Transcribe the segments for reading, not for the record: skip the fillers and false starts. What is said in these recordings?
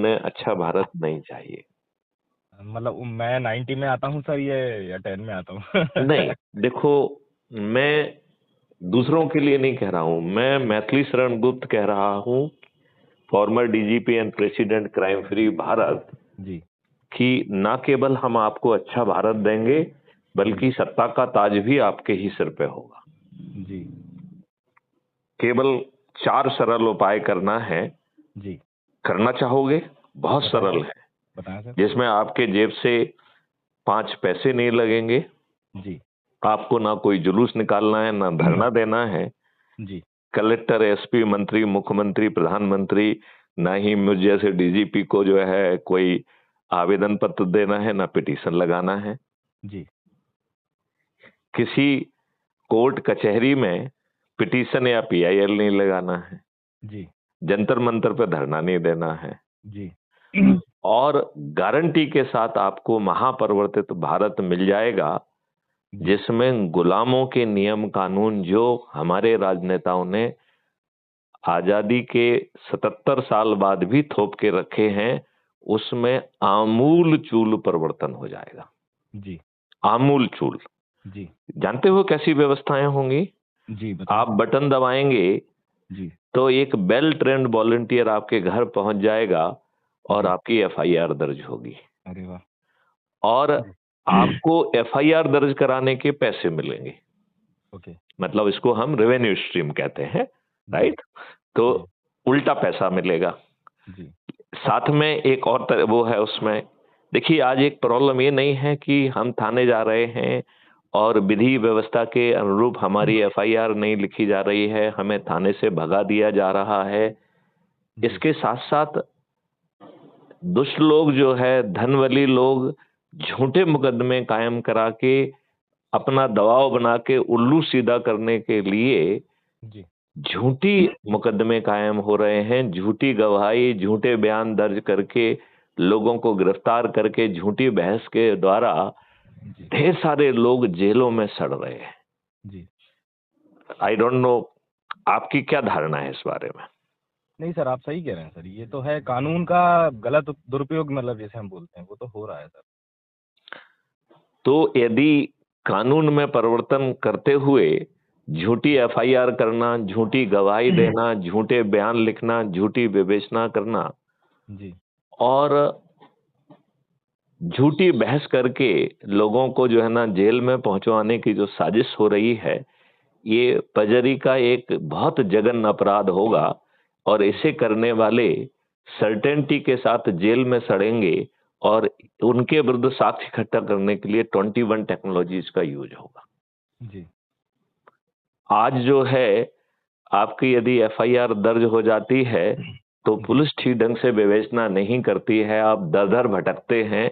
उन्हें अच्छा भारत नहीं चाहिए। मतलब मैं 90 में आता हूँ सर, ये या 10 में आता हूँ? नहीं, देखो, मैं दूसरों के लिए नहीं कह रहा हूं, मैं मैथिली शरण गुप्त कह रहा हूं, former DGP and president crime free Bharat, जी कि ना केवल हम आपको अच्छा भारत देंगे बल्कि सत्ता का ताज भी आपके ही सिर पे होगा। जी केवल 4 सरल उपाय करना है। जी करना चाहोगे? बहुत बताएं सरल सर, है, बताएं सर। जिसमें आपके जेब से 5 पैसे नहीं लगेंगे। जी आपको ना कोई जुलूस निकालना है, ना धरना देना है। जी कलेक्टर, एसपी, मंत्री, मुख्यमंत्री, प्रधानमंत्री, ना ही मुझ जैसे डीजीपी को जो है कोई आवेदन पत्र देना है, ना पिटीशन लगाना है। जी किसी कोर्ट कचहरी में पिटीशन या पीआईएल नहीं लगाना है। जी जंतर मंतर पे धरना नहीं देना है। जी और गारंटी के साथ आपको महापरिवर्तित भारत मिल जाएगा, जी जिसमें गुलामों के नियम कानून जो हमारे राजनेताओं ने आजादी के 77 साल बाद भी थोप के रखे हैं, उसमें आमूल चूल परिवर्तन हो जाएगा। जी आमूल चूल। जी जानते हो कैसी व्यवस्थाएं होंगी? जी बताएं आप सर। बटन दबाएंगे जी तो एक वेल ट्रेन्ड वॉलंटियर आपके घर पहुंच जाएगा और जी आपकी एफआईआर दर्ज होगी। अरे वाह। और जी आपको एफआईआर दर्ज कराने के पैसे मिलेंगे। ओके। मतलब इसको हम रेवेन्यू स्ट्रीम कहते हैं, जी राइट? तो जी उल्टा पैसा मिलेगा। जी साथ में एक और वो है उसमें। देखिए, आज एक प्रॉब्लम ये नहीं है कि हम थाने जा रहे हैं और विधि व्यवस्था के अनुरूप हमारी एफआईआर नहीं लिखी जा रही है, हमें थाने से भगा दिया जा रहा है। जी इसके साथ साथ दुष्ट लोग जो है, धनवली लोग, झूठे मुकदमे कायम करा के अपना दबाव बना के उल्लू सीधा करने के लिए जी झूठी मुकदमे कायम हो रहे हैं। झूठी गवाही, झूठे बयान दर्ज करके लोगों को गिरफ्तार करके झूठी बहस के द्वारा जी ढेर सारे लोग जेलों में सड़ रहे हैं। जी आई डोंट नो, आपकी क्या धारणा है इस बारे में? नहीं सर, आप सही कह रहे हैं सर, ये तो है कानून का गलत दुरुपयोग, मतलब जैसे हम बोलते हैं वो तो हो रहा है सर। तो यदि कानून में परिवर्तन करते हुए झूठी एफआईआर करना, झूठी गवाही देना, झूठे बयान लिखना, झूठी विवेचना करना जी और झूठी बहस करके लोगों को जो है ना जेल में पहुंचवाने की जो साजिश हो रही है, ये पजरी का एक बहुत जघन अपराध होगा। और इसे करने वाले सर्टेनिटी के साथ जेल में सड़ेंगे और उनके विरुद्ध साक्ष्य इकट्ठा करने के लिए 21 टेक्नोलॉजीज का यूज होगा। जी आज जो है, आपकी यदि एफआईआर दर्ज हो जाती है तो जी पुलिस ठीक ढंग से विवेचना नहीं करती है, आप दर दर भटकते हैं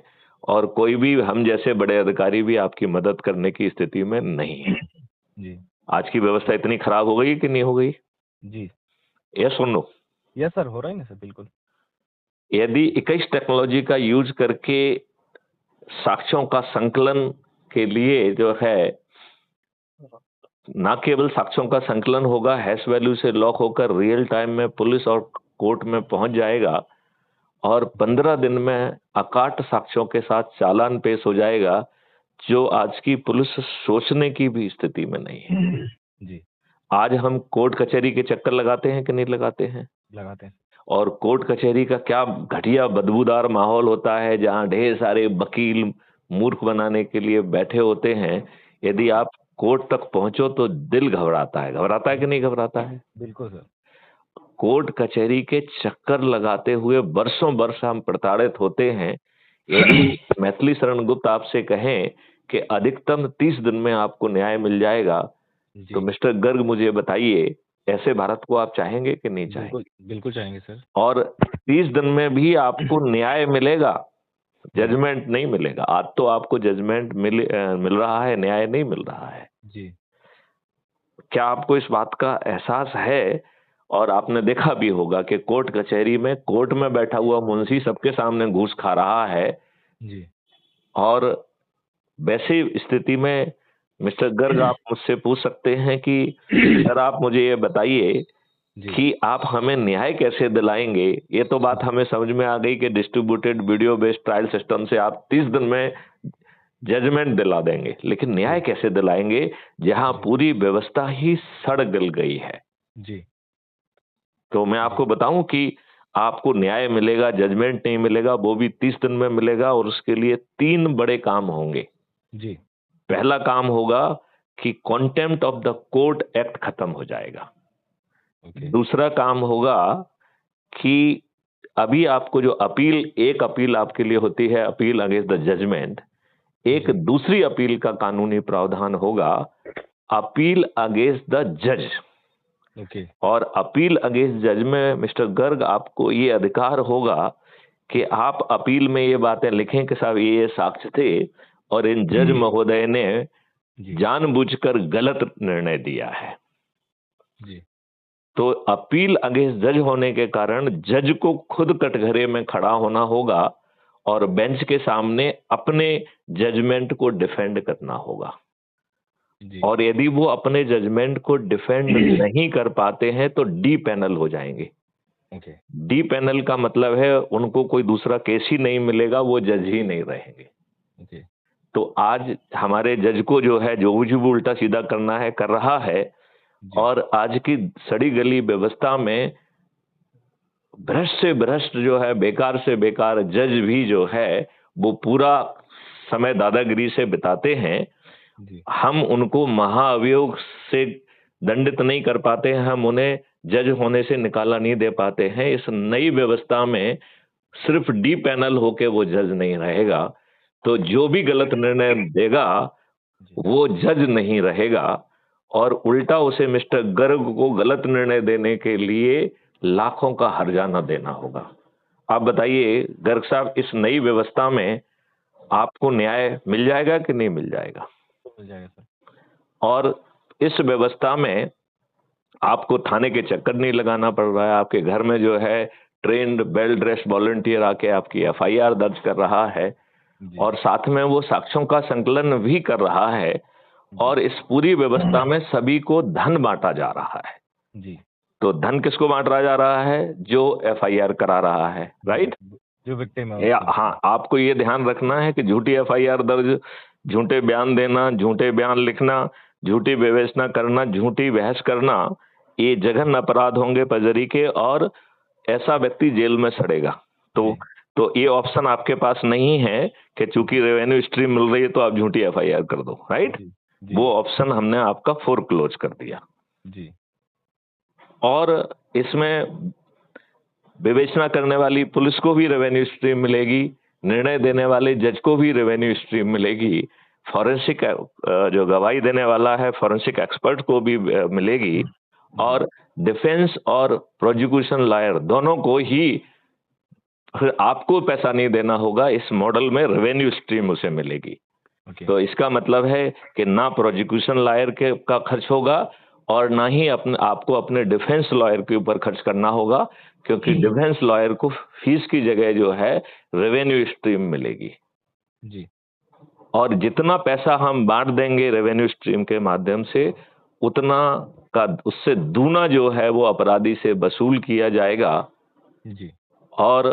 और कोई भी हम जैसे बड़े अधिकारी भी आपकी मदद करने की स्थिति में नहीं है। जी आज की व्यवस्था इतनी खराब हो गई कि नहीं हो गई? जी यस सुनो। यस सर, हो रहा है ना सर, बिल्कुल। यदि 21 टेक्नोलॉजी का यूज करके साक्ष्यों का संकलन के लिए जो है, ना केवल साक्ष्यों का संकलन होगा, हैश वैल्यू से लॉक होकर रियल टाइम में पुलिस और कोर्ट में पहुंच जाएगा और 15 दिन में अकाट साक्ष्यों के साथ चालान पेश हो जाएगा, जो आज की पुलिस सोचने की भी स्थिति में नहीं है। जी आज हम कोर्ट कचहरी के चक्कर लगाते हैं कि नहीं लगाते हैं? लगाते हैं। और कोर्ट कचहरी का क्या घटिया बदबूदार माहौल होता है, जहां ढेर सारे वकील मूर्ख बनाने के लिए बैठे होते हैं। यदि आप कोर्ट तक पहुंचो तो दिल घबराता है कि नहीं घबराता है? बिल्कुल सर। कोर्ट कचहरी के चक्कर लगाते हुए वर्षों वर्ष हम प्रताड़ित होते हैं। यदि मैथिली शरण गुप्त आपसे कहें कि अधिकतम 30 दिन में आपको न्याय मिल जाएगा, तो जी मिस्टर गर्ग मुझे बताइए, ऐसे भारत को आप चाहेंगे कि नहीं चाहेंगे? बिल्कुल बिल्कुल चाहेंगे सर। और 30 दिन में भी आपको न्याय मिलेगा, जी जजमेंट नहीं मिलेगा। आज तो आपको जजमेंट मिल रहा है, न्याय नहीं मिल रहा है। जी क्या आपको इस बात का एहसास है? और आपने देखा भी होगा कि कोर्ट कचहरी में कोर्ट में बैठा हुआ मुंशी सबके सामने घूस खा रहा है। जी और वैसी स्थिति में मिस्टर गर्ग, आप मुझसे पूछ सकते हैं कि सर आप मुझे ये बताइए जी कि आप हमें न्याय कैसे दिलाएंगे। ये तो बात हमें समझ में आ गई कि distributed video based trial system से आप 30 दिन में जजमेंट दिला देंगे, लेकिन न्याय जी कैसे दिलाएंगे जहां जी पूरी व्यवस्था ही सड़ गल गई है। जी तो मैं जी आपको बताऊं कि आपको न्याय मिलेगा, जजमेंट नहीं मिलेगा, वो भी 30 दिन में मिलेगा, और उसके लिए 3 बड़े काम होंगे। जी पहला काम होगा कि contempt of the court act खत्म हो जाएगा। ओके दूसरा काम होगा कि अभी आपको जो अपील, एक अपील आपके लिए होती है अपील अगेंस्ट द जजमेंट, एक जी दूसरी अपील का कानूनी प्रावधान होगा अपील अगेंस्ट द जज। ओके और अपील अगेंस्ट जज में मिस्टर गर्ग आपको ये अधिकार होगा कि आप अपील में ये बातें लिखें कि साहब ये साक्ष्य थे और इन जज महोदय ने जी जानबूझकर गलत निर्णय दिया है। जी तो अपील अगेंस्ट जज होने के कारण जज को खुद कटघरे में खड़ा होना होगा और बेंच के सामने अपने जजमेंट को डिफेंड करना होगा। जी और यदि वो अपने जजमेंट को डिफेंड नहीं कर पाते हैं तो डी पैनल हो जाएंगे। ओके डी पैनल का मतलब है उनको कोई दूसरा केस ही नहीं मिलेगा, वो जज ही नहीं रहेंगे। ओके तो आज हमारे जज को जो है जो कुछ भी उल्टा सीधा करना है कर रहा है। जी और आज की सड़ी गली व्यवस्था में भ्रष्ट से भ्रष्ट जो है, बेकार से बेकार जज भी जो है वो पूरा समय दादागिरी से बिताते हैं। जी हम उनको महाअभियोग से दंडित नहीं कर पाते हैं, हम उन्हें जज होने से निकाला नहीं दे पाते हैं। इस नई व्यवस्था में सिर्फ डी पैनल होके वो जज नहीं रहेगा, तो जो भी गलत निर्णय देगा जी वो जज नहीं रहेगा, और उल्टा उसे मिस्टर गर्ग को गलत निर्णय देने के लिए लाखों का हर्जाना देना होगा। आप बताइए गर्ग साहब, इस नई व्यवस्था में आपको न्याय मिल जाएगा कि नहीं मिल जाएगा? हो जाएगा सर। और इस व्यवस्था में आपको थाने के चक्कर नहीं लगाना पड़ रहा है। आपके घर में जो है ट्रेन्ड वेल ड्रेस्ड वॉलंटियर आके आपकी एफआईआर दर्ज कर रहा है, जी और साथ में वो साक्ष्यों का संकलन भी कर रहा है, जी और इस पूरी व्यवस्था में सभी को धन बांटा जा रहा है। जी तो धन किसको बांटा जा रहा है? जो एफआईआर करा रहा है, राइट? जो विक्टिम है या उसको। हाँ, आपको ये ध्यान रखना है कि झूठी एफआईआर दर्ज, झूठे बयान देना, झूठे बयान लिखना, झूठी विवेचना करना, झूठी बहस करना, ये जघन्य अपराध होंगे पर्जरी के, और ऐसा व्यक्ति जेल में सड़ेगा। तो जी तो ये ऑप्शन आपके पास नहीं है कि चूंकि रेवेन्यू स्ट्रीम मिल रही है तो आप झूठी एफआईआर कर दो, राइट? जी जी वो ऑप्शन हमने आपका फोरक्लोज कर दिया। जी और इसमें विवेचना करने वाली पुलिस को भी रेवेन्यू स्ट्रीम मिलेगी, निर्णय देने वाले जज को भी रेवेन्यू स्ट्रीम मिलेगी, फॉरेंसिक जो गवाही देने वाला है फॉरेंसिक एक्सपर्ट को भी मिलेगी, और डिफेंस और प्रोसिक्यूशन लॉयर दोनों को ही फिर आपको पैसा नहीं देना होगा। इस मॉडल में रेवेन्यू स्ट्रीम उसे मिलेगी। ओके तो इसका मतलब है कि ना प्रोसिक्यूशन लॉयर के का खर्च होगा, और ना ही अपने आपको अपने डिफेंस लॉयर के ऊपर खर्च करना होगा, क्योंकि डिफेंस लॉयर को फीस की जगह जो है रेवेन्यू स्ट्रीम मिलेगी। जी और जितना पैसा हम बांट देंगे रेवेन्यू स्ट्रीम के माध्यम से, उतना का उससे दूना जो है वो अपराधी से वसूल किया जाएगा। जी और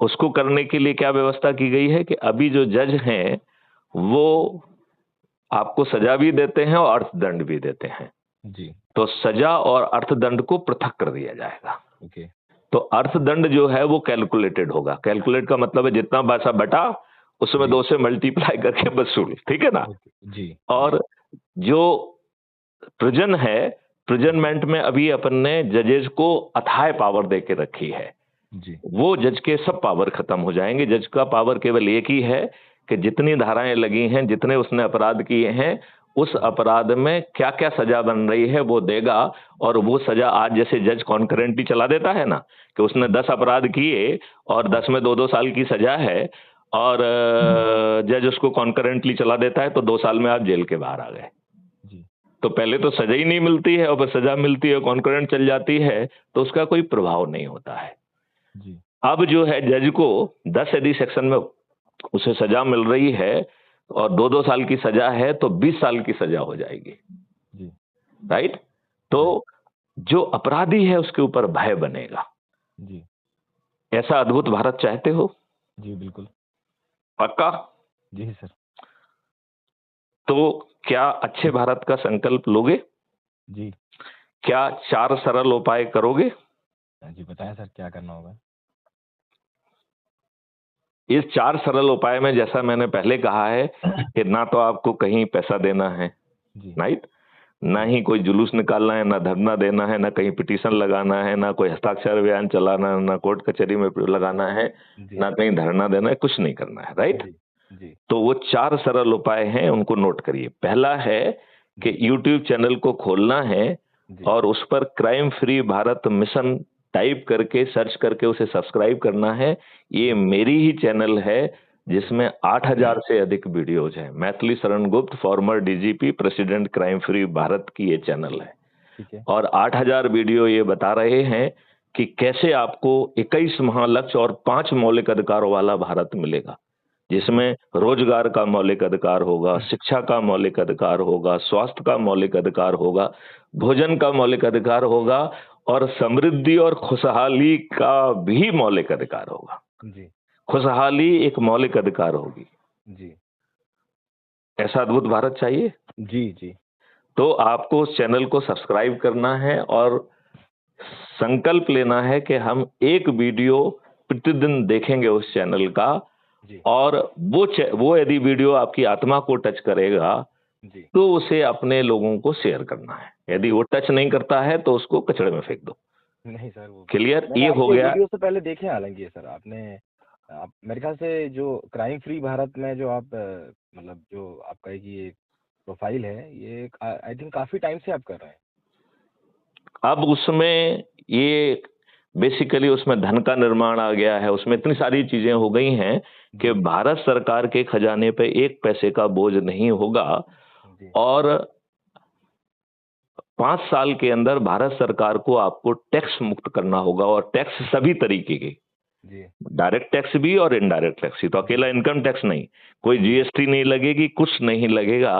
उसको करने के लिए क्या व्यवस्था की गई है कि अभी जो जज हैं वो आपको सजा भी देते हैं और अर्थदंड भी देते हैं। जी तो सजा और अर्थदंड को पृथक कर दिया जाएगा। ओके तो अर्थदंड जो है वो कैलकुलेटेड होगा। कैलकुलेट का मतलब है जितना पैसा बटा उसमें जी 2 से मल्टीप्लाई करके वसूल, ठीक है ना? ओके जी और जो प्रिजन है, प्रिजनमेंट में अभी अपन ने जजेस को अथाह पावर दे के रखी है। जी वो जज के सब पावर खत्म हो जाएंगे। जज का पावर केवल एक ही है कि जितनी धाराएं लगी हैं, जितने उसने अपराध किए हैं, उस अपराध में क्या क्या सजा बन रही है वो देगा। और वो सजा आज जैसे जज कॉन्करेंटली चला देता है ना, कि उसने 10 अपराध किए और 10 में 2-2 साल की सजा है, और जज उसको कॉन्करेंटली चला देता है, तो 2 साल में आप जेल के बाहर आ गए। जी तो पहले तो सजा ही नहीं मिलती है, और फिर सजा मिलती है, कॉन्करेंट चल जाती है, तो उसका कोई प्रभाव नहीं होता है। जी अब जो है जज को 10 यदि सेक्शन में उसे सजा मिल रही है और 2-2 साल की सजा है, तो 20 साल की सजा हो जाएगी, जी राइट? तो जो अपराधी है उसके ऊपर भय बनेगा। जी ऐसा अद्भुत भारत चाहते हो? जी बिल्कुल। पक्का? जी सर। तो क्या अच्छे भारत का संकल्प लोगे? जी। क्या 4 सरल उपाय करोगे? जी बताएं सर, क्या करना होगा? इस 4 सरल उपाय में, जैसा मैंने पहले कहा है, कि ना तो आपको कहीं पैसा देना है, जी राइट, ना ही कोई जुलूस निकालना है, ना धरना देना है, ना कहीं पिटीशन लगाना है, ना कोई हस्ताक्षर अभियान चलाना है, ना कोर्ट कचहरी में लगाना है, जी ना कहीं धरना देना है, कुछ नहीं करना है, राइट। जी जी तो वो 4 सरल उपाय हैं, उनको नोट करिए। पहला है कि यूट्यूब चैनल को खोलना है जी और उस पर crime free Bharat mission type करके, सर्च करके उसे सब्सक्राइब करना है। ये मेरी ही चैनल है जिसमें 8000 से अधिक वीडियोज हैं। Maithili Sharan Gupt, farmer DGP, president crime free Bharat की ये चैनल है। ठीक है। और 8000 वीडियो ये बता रहे हैं कि कैसे आपको 21 महालक्ष्य और 5 मौलिक अधिकारों वाला भारत मिलेगा, जिसमें रोजगार का मौलिक अधिकार होगा, शिक्षा का मौलिक अधिकार होगा, स्वास्थ्य का मौलिक अधिकार होगा, भोजन का मौलिक अधिकार होगा और समृद्धि और खुशहाली का भी मौलिक अधिकार होगा। जी खुशहाली एक मौलिक अधिकार होगी। जी ऐसा अद्भुत भारत चाहिए? जी जी तो आपको उस चैनल को सब्सक्राइब करना है और संकल्प लेना है कि हम एक वीडियो प्रतिदिन देखेंगे उस चैनल का। जी और वो यदि वीडियो आपकी आत्मा को टच करेगा जी। तो उसे अपने लोगों को शेयर करना है। यदि वो टच नहीं करता है तो उसको कचड़े में फेंक दो। नहीं सर, वो क्लियर? मैंने ये हो आपके गया। वीडियो से पहले देखे हैं, हालांकि ये सर आपने, आप मेरे ख्याल से जो क्राइम फ्री भारत में जो आप मतलब जो आपका एक ये प्रोफाइल है, ये आई थिंक काफी टाइम से आप कर रहे हैं। अब उसमें ये बेसिकली उसमें धन का निर्माण आ गया है, उसमें इतनी सारी चीजें हो गई हैं कि जी भारत सरकार के खजाने पे 1 पैसे का बोझ नहीं होगा। जी और 5 साल के अंदर भारत सरकार को आपको टैक्स मुक्त करना होगा, और टैक्स सभी तरीके के, जी डायरेक्ट टैक्स भी और इनडायरेक्ट टैक्स भी। तो अकेला इनकम टैक्स नहीं, कोई जीएसटी नहीं लगेगी, कुछ नहीं लगेगा।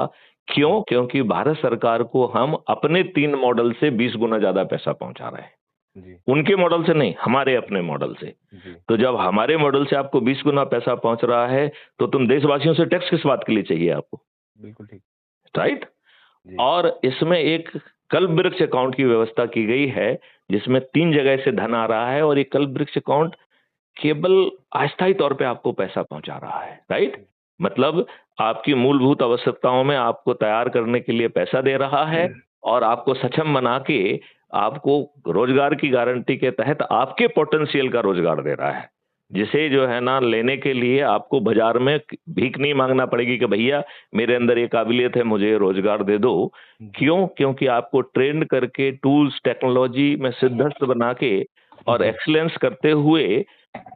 क्यों? क्योंकि भारत सरकार को हम अपने 3 मॉडल से 20 गुना ज्यादा पैसा पहुंचा रहे हैं। जी उनके मॉडल से नहीं, हमारे अपने मॉडल से। जी तो जब हमारे मॉडल से आपको 20 गुना पैसा पहुंच रहा है तो तुम देशवासियों से टैक्स किस बात के लिए चाहिए आपको? बिल्कुल ठीक। राइट। जी और इसमें एक कल्प वृक्ष अकाउंट की व्यवस्था की गई है, जिसमें 3 जगह से धन आ रहा है, और ये कल्प वृक्ष अकाउंट केवल अस्थायी तौर पे आपको पैसा पहुंचा रहा है। राइट। मतलब आपकी मूलभूत आवश्यकताओं में आपको तैयार करने के लिए पैसा दे रहा है, और आपको सक्षम बना के आपको रोजगार की गारंटी के तहत आपके पोटेंशियल का रोजगार दे रहा है, जिसे जो है ना लेने के लिए आपको बाजार में भीख नहीं मांगना पड़ेगी कि भैया मेरे अंदर ये काबिलियत है, मुझे रोजगार दे दो। क्यों? क्योंकि आपको ट्रेंड करके टूल्स टेक्नोलॉजी में सिद्धस्त बना के और एक्सीलेंस करते हुए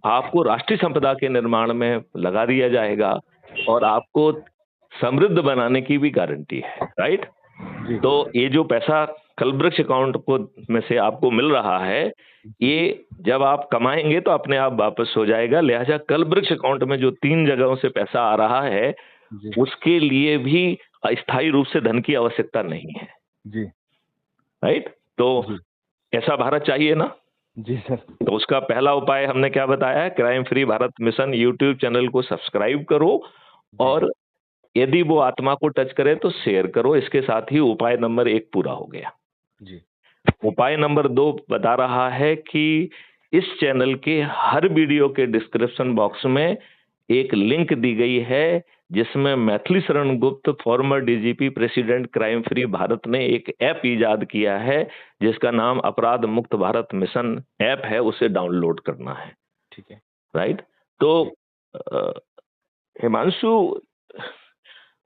आपको राष्ट्रीय संपदा के निर्माण में लगा दिया जाएगा, और आपको समृद्ध बनाने की भी गारंटी है। राइट। जी तो ये जो पैसा कल्पवृक्ष अकाउंट को में से आपको मिल रहा है, ये जब आप कमाएंगे तो अपने आप वापस हो जाएगा। लिहाजा कल्पवृक्ष अकाउंट में जो 3 जगहों से पैसा आ रहा है, जी उसके लिए भी अस्थायी रूप से धन की आवश्यकता नहीं है। जी राइट। तो जी ऐसा भारत चाहिए ना? जी सर। तो उसका पहला उपाय हमने क्या बताया है? Crime free Bharat mission YouTube channel को सब्सक्राइब करो, और यदि वो आत्मा को टच करे तो शेयर करो। इसके साथ ही उपाय नंबर 1 पूरा हो गया। जी उपाय नंबर 2 बता रहा है कि इस चैनल के हर वीडियो के डिस्क्रिप्शन बॉक्स में एक लिंक दी गई है, जिसमें Maithili Sharan Gupt, farmer DGP, president crime free Bharat ने एक ऐप इजाद किया है, जिसका नाम अपराध मुक्त भारत मिशन ऐप है। उसे डाउनलोड करना है। ठीक है। राइट। तो अ, हिमांशु,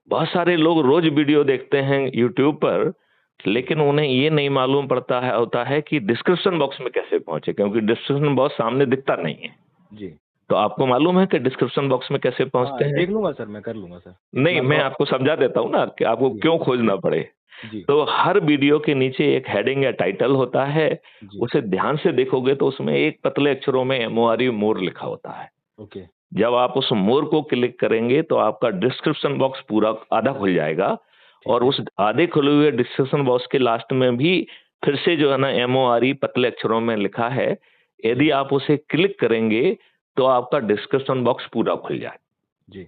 बहुत सारे लोग रोज वीडियो देखते हैं यूट्यूब पर, लेकिन उन्हें ये नहीं मालूम पड़ता है होता है कि डिस्क्रिप्शन बॉक्स में कैसे पहुंचे, क्योंकि डिस्क्रिप्शन बॉक्स सामने दिखता नहीं है। जी तो आपको मालूम है कि डिस्क्रिप्शन बॉक्स में कैसे पहुंचते हाँ, हैं? देख लूंगा सर, मैं कर लूंगा सर। नहीं, मैं लगभग। आपको समझा देता हूं ना कि आपको जी क्यों खोजना पड़े। जी तो हर वीडियो के नीचे एक हेडिंग या टाइटल होता है। जी उसे ध्यान से देखोगे तो उसमें एक पतले अक्षरों में MORE मोर लिखा होता है। ओके। जब आप उस मोर को क्लिक करेंगे तो आपका डिस्क्रिप्शन बॉक्स पूरा आधा खुल जाएगा, ठीक और है। उस आधे खुले हुए डिस्क्रिप्शन बॉक्स के लास्ट में भी फिर से जो है ना MORE पतले अक्षरों में लिखा है, यदि आप उसे क्लिक करेंगे तो आपका डिस्क्रिप्शन बॉक्स पूरा खुल जाए। जी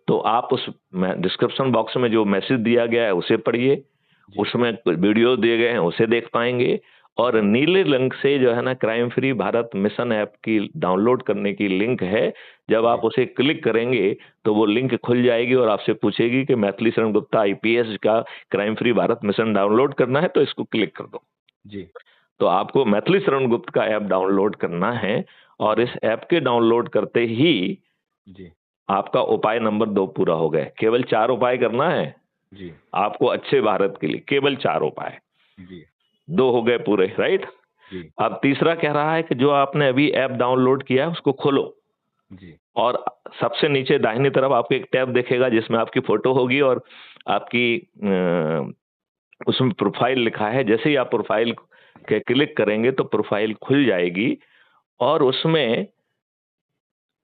तो आप उस डिस्क्रिप्शन बॉक्स में जो मैसेज दिया गया है उसे पढ़िए, जी उसमें वीडियो दिए गए हैं उसे देख पाएंगे, और नीले लिंक से जो है ना crime free Bharat mission app की डाउनलोड करने की लिंक है, जब आप जी उसे क्लिक करेंगे तो वो लिंक खुल जाएगी और आपसे पूछेगी कि मैथिली शरण गुप्ता IPS का crime free Bharat mission download करना है तो इसको क्लिक कर दो। जी तो आपको मैथिली शरण गुप्त का ऐप डाउनलोड करना है, और जी इस ऐप के डाउनलोड करते ही जी आपका उपाय नंबर 2 पूरा हो गया। केवल 4 उपाय करना है जी आपको अच्छे भारत के लिए, केवल 4 उपाय। जी 2 हो गए पूरे, राइट? जी अब तीसरा कह रहा है कि जो आपने अभी ऐप डाउनलोड किया है उसको खोलो, जी और सबसे नीचे दाहिनी तरफ आपको एक टैब दिखेगा जिसमें आपकी फोटो होगी और आपकी उसमें प्रोफाइल लिखा है। जैसे ही आप प्रोफाइल के क्लिक करेंगे तो प्रोफाइल खुल जाएगी, और उसमें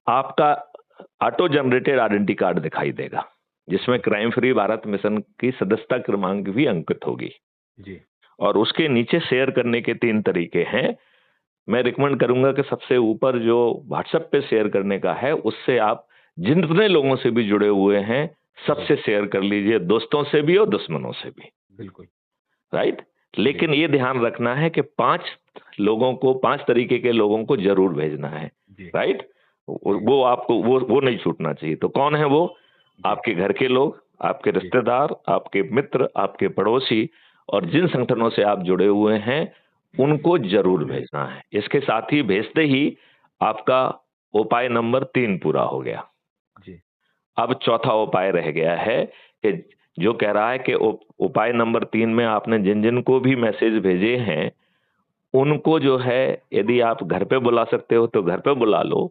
आपका ऑटो जनरेटेड आइडेंटिटी कार्ड दिखाई देगा, जिसमें क्राइम फ्री भारत मिशन की सदस्यता क्रमांक भी अंकित होगी। जी और उसके नीचे शेयर करने के 3 तरीके हैं। मैं रिकमेंड करूंगा कि सबसे ऊपर जो व्हाट्सएप पे शेयर करने का है, उससे आप जितने लोगों से भी जुड़े हुए हैं सबसे शेयर कर लीजिए, दोस्तों से भी और दुश्मनों से भी, बिल्कुल राइट? जी लेकिन ये ध्यान रखना है कि 5 तरीके के लोगों को जरूर भेजना है, जी राइट? जी वो आपको वो नहीं छूटना चाहिए। तो कौन है वो? जी आपके घर के लोग, आपके जी रिश्तेदार, आपके मित्र, आपके पड़ोसी, और जी जिन संगठनों से आप जुड़े हुए हैं उनको जरूर भेजना है। इसके साथ ही भेजते ही आपका उपाय नंबर 3 पूरा हो गया। जी अब चौथा उपाय रह गया है कि जो कह रहा है कि उपाय नंबर 3 में आपने जिन जिन को भी मैसेज भेजे हैं उनको जो है, यदि आप घर पे बुला सकते हो तो घर पे बुला लो,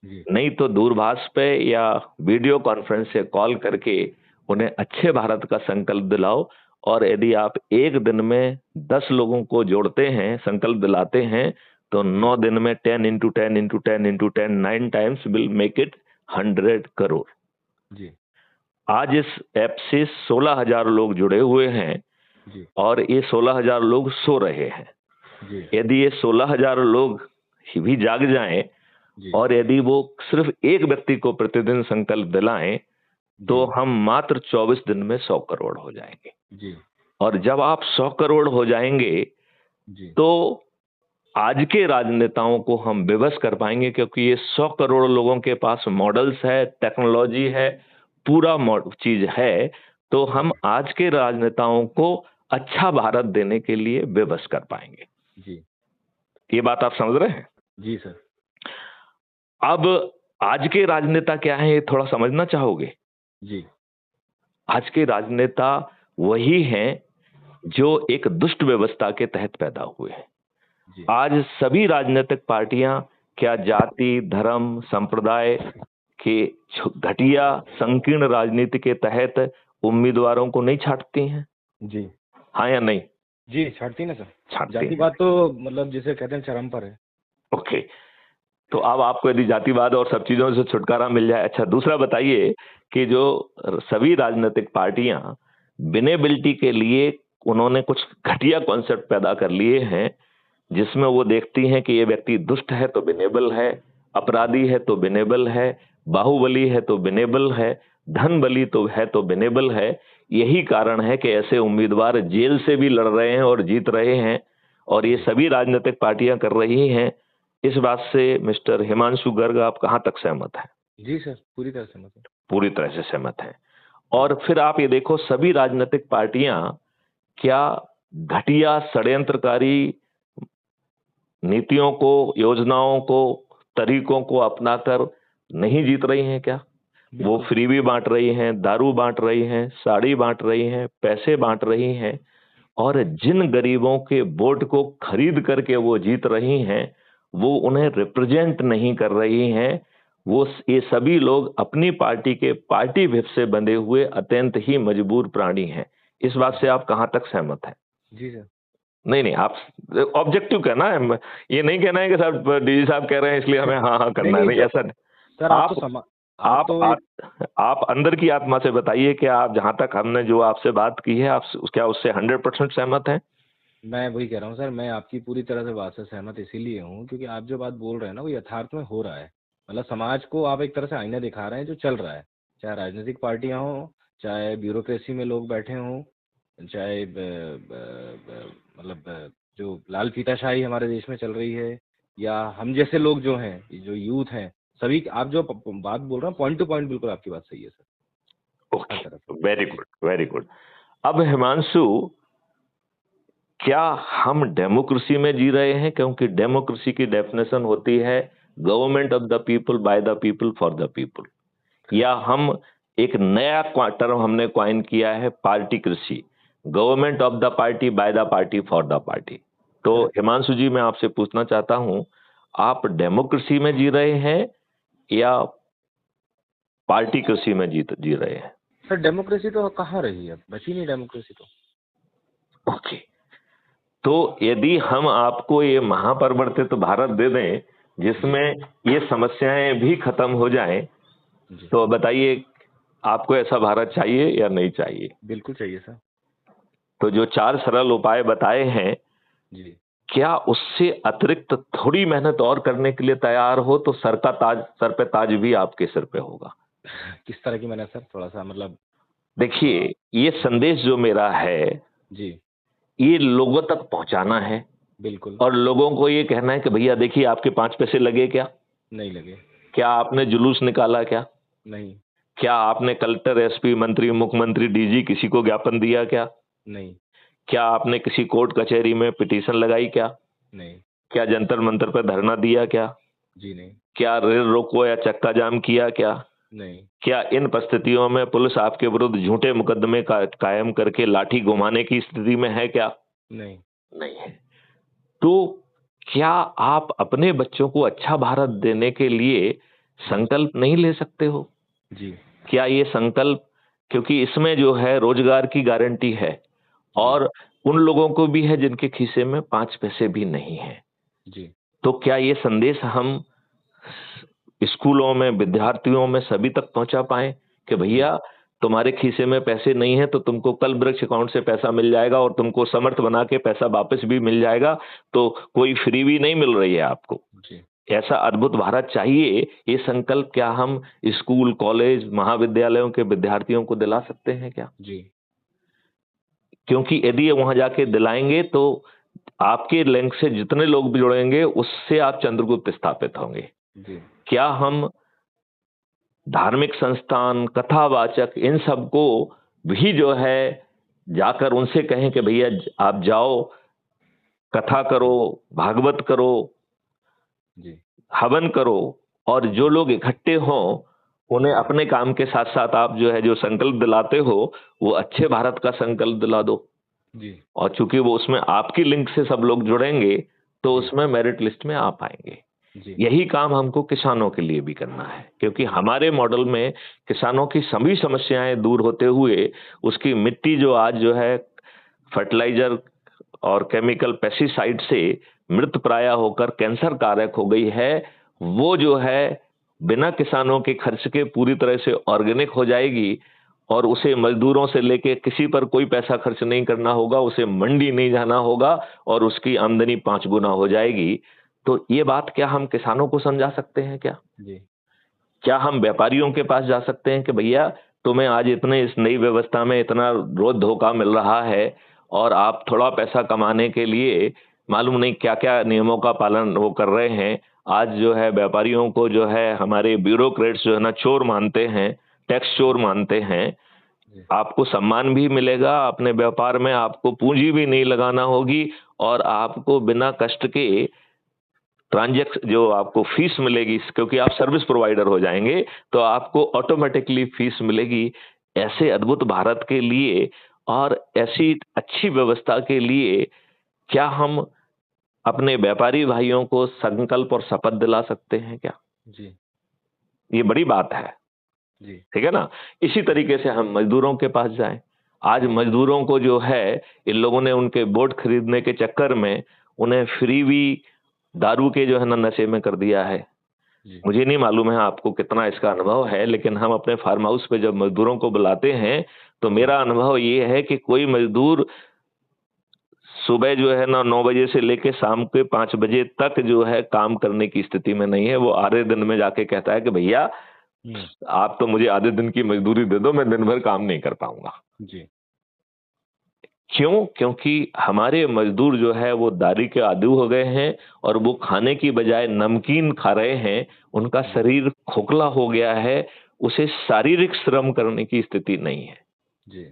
जी नहीं तो दूरभाष पे या वीडियो कॉन्फ्रेंस से कॉल करके उन्हें अच्छे भारत का संकल्प दिलाओ। और यदि आप एक दिन में 10 लोगों को जोड़ते हैं, संकल्प दिलाते हैं, तो 9 दिन में 10 into 10 into 10 into 10 9 times will make it 100 crore. जी आज इस ऐप से 16,000 लोग जुड़े हुए हैं, जी और ये 16,000 लोग सो रहे हैं। जी यदि ये 16,000 लोग भी जाग जाएं, जी और यदि वो सिर्फ एक व्यक्ति को प्रतिदिन संकल्प दिलाएं, तो जी हम मात्र 24 दिन में 100 करोड़ हो जाएंगे। जी और जब आप 100 करोड़ हो जाएंगे जी तो आज के राजनेताओं को हम विवश कर पाएंगे, क्योंकि ये 100 करोड़ लोगों के पास मॉडल्स है, टेक्नोलॉजी है, पूरा चीज है। तो हम आज के राजनेताओं को अच्छा भारत देने के लिए विवश कर पाएंगे। जी ये बात आप समझ रहे हैं? जी सर अब आज के राजनेता क्या है ये थोड़ा समझना चाहोगे? जी आज के राजनेता वही हैं जो एक दुष्ट व्यवस्था के तहत पैदा हुए हैं। जी आज सभी राजनीतिक पार्टियां क्या जाति, धर्म, संप्रदाय के घटिया संकीर्ण राजनीति के तहत उम्मीदवारों को नहीं छांटती हैं? जी हाँ या नहीं? जी छाटती ना सर छांटती हैं। जातिवाद तो मतलब जिसे कहते हैं चरम पर है ओके। तो अब आपको यदि जातिवाद और सब चीजों से छुटकारा मिल जाए। अच्छा, दूसरा बताइए कि जो सभी राजनीतिक पार्टियां विनेबिलिटी के लिए उन्होंने कुछ घटिया कॉन्सेप्ट पैदा कर लिए हैं, जिसमें वो देखती हैं कि ये व्यक्ति दुष्ट है तो विनेबल है, अपराधी है तो विनेबल है, बाहुबली है तो विनेबल है, धन बली तो है तो विनेबल है। यही कारण है कि ऐसे उम्मीदवार जेल से भी लड़ रहे हैं और जीत रहे हैं, और ये सभी राजनीतिक पार्टियां कर रही हैं। इस बात से मिस्टर हिमांशु गर्ग आप कहां तक सहमत हैं? जी सर पूरी तरह से मतलब पूरी तरह से सहमत हैं। जी और फिर आप ये देखो, सभी राजनीतिक पार्टियां क्या घटिया षड्यंत्रकारी नीतियों को, योजनाओं को, तरीकों को अपनाकर नहीं जीत रही हैं क्या? वो बिल्कुल फ्रीबी बांट रही हैं, दारू बांट रही हैं, साड़ी बांट रही हैं, पैसे बांट रही हैं, और जिन गरीबों के वोट को खरीद करके वो जीत रही हैं, वो उन्हें रिप्रेजेंट नहीं कर रही हैं। ये सभी लोग अपनी पार्टी के पार्टी विप से बंधे हुए अत्यंत ही मजबूर प्राणी हैं। इस बात से आप कहां तक सहमत हैं? जी सर नहीं नहीं, आप ऑब्जेक्टिव कहना है, ये नहीं कहना है कि सर डीजी साहब कह रहे हैं इसलिए हमें हाँ हाँ नहीं करना है, नहीं नहीं सर ऐसा नहीं। सर आप तो आप समा आप आप तो एक आप अंदर की आत्मा से बताइए कि आप, जहां तक हमने जो आपसे बात की है, आप क्या उससे 100% सहमत हैं? मैं वही कह रहा हूँ सर, मैं आपकी पूरी तरह से बात से सहमत इसीलिए हूँ क्योंकि आप जो बात बोल रहे हैं ना वो यथार्थ में हो रहा है। मतलब समाज को आप एक तरह से आईना दिखा रहे हैं जो चल रहा है, चाहे राजनीतिक पार्टियां हों, चाहे ब्यूरोक्रेसी में लोग बैठे हों, चाहे मतलब जो लाल फीताशाही हमारे देश में चल रही है, या हम जैसे लोग जो हैं, ये जो यूथ हैं, सभी आप जो बात बोल रहे हैं पॉइंट टू पॉइंट बिल्कुल आपकी बात सही है सर, हर ओके, तरफ वेरी से। जी। Good, very good. अब हिमांशु, क्या हम डेमोक्रेसी में जी रहे हैं? क्योंकि डेमोक्रेसी की डेफिनेशन होती है government of the people, by the people, for the people. या करेक्ट। हम एक नया टर्म हमने क्वाइन किया है, पार्टी कृषि, government of the party, by the party, for the party. तो करेक्ट। हिमांशु जी, मैं आपसे पूछना चाहता हूं, आप डेमोक्रेसी में जी रहे हैं या पार्टी कृषि में जी रहे हैं? सर डेमोक्रेसी तो कहाँ रही है, बची नहीं डेमोक्रेसी तो। ओके। तो यदि हम आपको ये महापरिवर्तित भारत दे दें जी। जिसमें ये समस्याएं भी खत्म हो जाएं, जी। तो बताइए, आपको ऐसा भारत चाहिए या नहीं चाहिए? बिल्कुल चाहिए सर। तो जो चार सरल उपाय बताए हैं, जी। क्या उससे अतिरिक्त थोड़ी मेहनत और करने के लिए तैयार हो तो सर का ताज, सर पे ताज भी आपके सिर पे होगा। किस तरह की मैंने सर, थोड़ा सा मतलब देखिए, थोड़ा। ये संदेश जो मेरा है, जी। ये लोगों तक पहुंचाना है। बिल्कुल। और लोगों को ये कहना है कि भैया देखिए, आपके 5 पैसे लगे क्या? नहीं लगे। क्या आपने जुलूस निकाला क्या? नहीं। क्या आपने कलेक्टर, एसपी, मंत्री, मुख्यमंत्री, डीजी किसी को ज्ञापन दिया क्या? नहीं। क्या आपने किसी कोर्ट कचहरी में पिटीशन लगाई क्या? नहीं। क्या जंतर मंतर पर धरना दिया क्या? जी नहीं। क्या रेल रोको या चक्का जाम किया क्या? नहीं। क्या इन परिस्थितियों में पुलिस आपके विरुद्ध झूठे मुकदमे कायम करके लाठी घुमाने की स्थिति में है क्या? नहीं। नहीं है। तो क्या आप अपने बच्चों को अच्छा भारत देने के लिए जी। संकल्प नहीं ले सकते हो? जी। क्या ये संकल्प, क्योंकि इसमें जो है रोजगार की गारंटी है, जी। और उन लोगों को भी है जिनके खीसे में 5 पैसे भी नहीं है। जी। तो क्या ये संदेश हम स्कूलों में, विद्यार्थियों में, सभी तक पहुंचा पाए कि जी। भैया, तुम्हारे खीसे में पैसे नहीं है तो तुमको कल वृक्ष अकाउंट से पैसा मिल जाएगा और तुमको समर्थ बना के पैसा वापस भी मिल जाएगा। तो कोई फ्री भी नहीं मिल रही है आपको। जी। ऐसा अद्भुत भारत चाहिए, ये संकल्प क्या हम स्कूल, कॉलेज, महाविद्यालयों के विद्यार्थियों को दिला सकते हैं क्या? जी। क्योंकि यदि ये वहां जाके दिलाएंगे तो आपके लिंक से जितने लोग भी जुड़ेंगे उससे आप चंद्रगुप्त स्थापित होंगे। जी। क्या हम धार्मिक संस्थान, कथावाचक, इन सबको भी जो है जाकर उनसे कहें कि भैया आप जाओ, कथा करो, भागवत करो, जी। हवन करो, और जो लोग इकट्ठे हों उन्हें जी। अपने काम के साथ साथ आप जो है जो संकल्प दिलाते हो वो अच्छे भारत का संकल्प दिला दो। जी। और चूंकि वो उसमें आपकी लिंक से सब लोग जुड़ेंगे तो जी। उसमें मेरिट लिस्ट में आ पाएंगे। जी। यही काम हमको किसानों के लिए भी करना है, क्योंकि जी। हमारे मॉडल में किसानों की सभी समस्याएं दूर होते हुए उसकी मिट्टी जो आज जो है फर्टिलाइजर और केमिकल पेस्टिसाइड से मृत प्राय होकर कैंसर कारक हो गई है, वो जो है बिना किसानों के खर्च के पूरी तरह से ऑर्गेनिक हो जाएगी। और उसे मजदूरों से लेके किसी पर कोई पैसा खर्च नहीं करना होगा, उसे मंडी नहीं जाना होगा, और उसकी आमदनी 5 गुना हो जाएगी। तो ये बात क्या हम किसानों को समझा सकते हैं क्या? जी। क्या हम व्यापारियों के पास जा सकते हैं कि भैया, तुम्हें आज इतने इस नई व्यवस्था में इतना रोज धोखा मिल रहा है और आप थोड़ा पैसा कमाने के लिए मालूम नहीं क्या क्या नियमों का पालन वो कर रहे हैं। आज जो है व्यापारियों को जो है हमारे ब्यूरोक्रेट्स जो है ना चोर मानते हैं, टैक्स चोर जी। मानते हैं। जी। आपको सम्मान भी मिलेगा अपने व्यापार में, आपको पूंजी भी नहीं लगाना होगी, और आपको बिना कष्ट के ट्रांजैक्शन जो आपको फीस मिलेगी, क्योंकि आप सर्विस प्रोवाइडर हो जाएंगे तो आपको ऑटोमेटिकली फीस मिलेगी। ऐसे अद्भुत भारत के लिए और ऐसी अच्छी व्यवस्था के लिए क्या हम अपने व्यापारी भाइयों को संकल्प और शपथ दिला सकते हैं क्या? जी। ये बड़ी बात है। जी। ठीक है ना? इसी तरीके से हम मजदूरों के पास जाएं। आज जी। मजदूरों को जो है इन लोगों ने उनके वोट खरीदने के चक्कर में उन्हें फ्री भी दारू के जो है ना नशे में कर दिया है। जी। मुझे नहीं मालूम है आपको कितना इसका अनुभव है, लेकिन हम अपने फार्म हाउस पे जब मजदूरों को बुलाते हैं तो जी। मेरा अनुभव ये है कि कोई मजदूर सुबह जो है ना 9 बजे से लेके शाम के 5 बजे तक जो है काम करने की स्थिति में नहीं है। वो आधे दिन में जाके कहता है कि भैया आप तो मुझे आधे दिन की मजदूरी दे दो, मैं दिन भर काम नहीं कर पाऊंगा। जी। क्यों? क्योंकि हमारे मजदूर जो है वो दारी के आदी हो गए हैं और वो खाने की बजाय नमकीन खा रहे हैं। उनका शरीर खोखला हो गया है, उसे शारीरिक श्रम करने की स्थिति नहीं है। जी।